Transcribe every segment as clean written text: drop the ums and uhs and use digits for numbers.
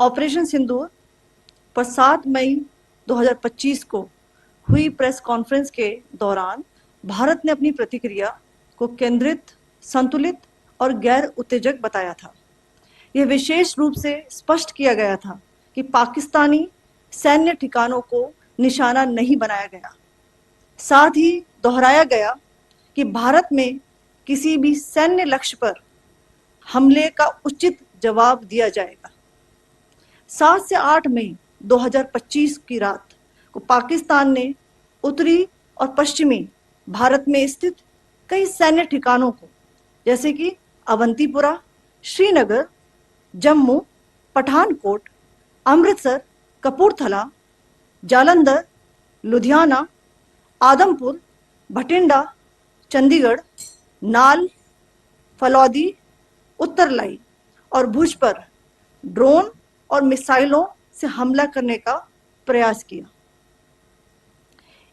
Operation सिंदूर पर 7 मई 2025 को हुई प्रेस कॉन्फ्रेंस के दौरान भारत ने अपनी प्रतिक्रिया को केंद्रित, संतुलित और गैर उत्तेजक बताया था। यह विशेष रूप से स्पष्ट किया गया था कि पाकिस्तानी सैन्य ठिकानों को निशाना नहीं बनाया गया। साथ ही दोहराया गया कि भारत में किसी भी सैन्य लक्ष्य पर हमले का उचित जवाब दिया जाएगा। 7 से 8 मई 2025 की रात को पाकिस्तान ने उत्तरी और पश्चिमी भारत में स्थित कई सैन्य ठिकानों को, जैसे कि अवंतीपुरा, श्रीनगर, जम्मू, पठानकोट, अमृतसर, कपूरथला, जालंधर, लुधियाना, आदमपुर, भटिंडा, चंडीगढ़, नाल, फलौदी, उत्तरलाई और भुज पर ड्रोन और मिसाइलों से हमला करने का प्रयास किया।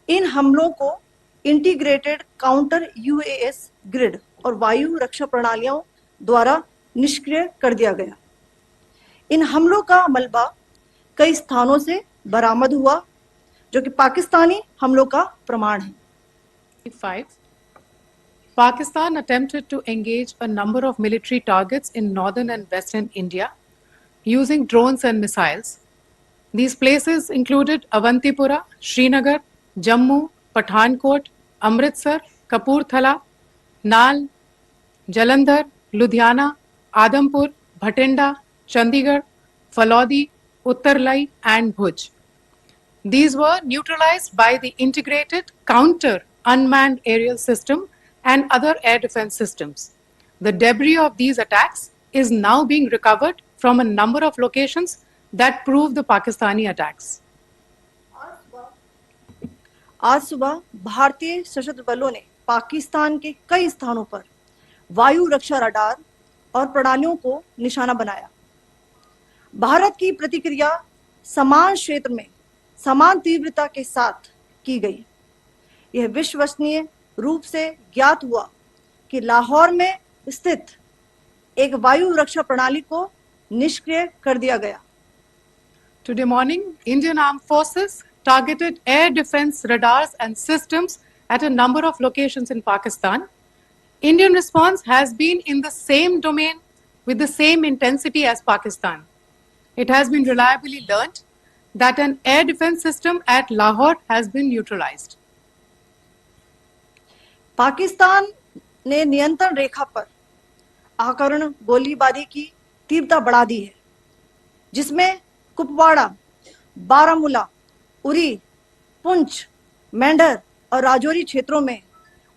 इन हमलों को इंटीग्रेटेड काउंटर यूएस ग्रिड और वायु रक्षा प्रणालियों द्वारा निष्क्रिय कर दिया गया। इन हमलों का मलबा कई स्थानों से बरामद हुआ, जो कि पाकिस्तानी हमलों का प्रमाण है। 5. Pakistan attempted to engage a number of military targets in northern and western India using drones and missiles. These places included Avantipura, Srinagar, Jammu, Pathankot, Amritsar, Kapurthala, Nal, Jalandhar, Ludhiana, Adampur, Bhatinda, Chandigarh, Falodi, Uttarlai and Bhuj. These were neutralized by the integrated counter unmanned aerial system and other air defense systems. The debris of these attacks is now being recovered from a number of locations that prove the Pakistani attacks. आज सुबह भारतीय सशस्त्र बलों ने पाकिस्तान के कई स्थानों पर वायु रक्षा रडार और प्रणालियों को निशाना बनाया। भारत की प्रतिक्रिया समान क्षेत्र में समान तीव्रता के साथ की गई। यह विश्वसनीय रूप से ज्ञात हुआ कि लाहौर में स्थित एक वायु रक्षा प्रणाली को निष्क्रिय कर दिया गया। Today morning, Indian Armed Forces targeted air defense radars and systems at a number of locations in Pakistan. Indian response has been in the same domain with the same intensity as Pakistan. It has been reliably learnt that an air defense system at Lahore has been neutralized. Pakistan ने नियंत्रण रेखा पर आकरण गोलीबारी की तीव्रता बढ़ा दी है, जिसमें कुपवाड़ा, बारामूला, उरी, पुंछ, मेंढर और राजौरी क्षेत्रों में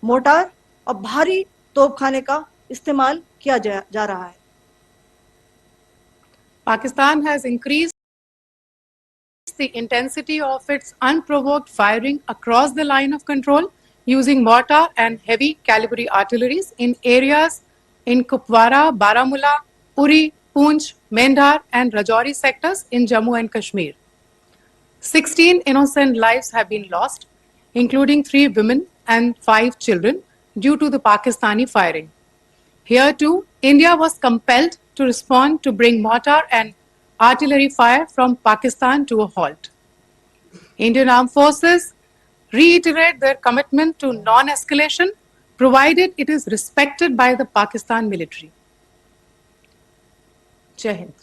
मोर्टार और भारी तोपखाने का इस्तेमाल किया जा रहा है। Pakistan has increased the intensity of its unprovoked firing across the line of control using mortar and heavy caliber artilleries in areas in Kupwara, Baramulla, Uri, Poonch, Mendhar and Rajouri sectors in Jammu and Kashmir. 16 innocent lives have been lost, including 3 women and 5 children, due to the Pakistani firing. Here too, India was compelled to respond to bring mortar and artillery fire from Pakistan to a halt. Indian Armed Forces reiterate their commitment to non-escalation, provided it is respected by the Pakistan military. Jai Hind.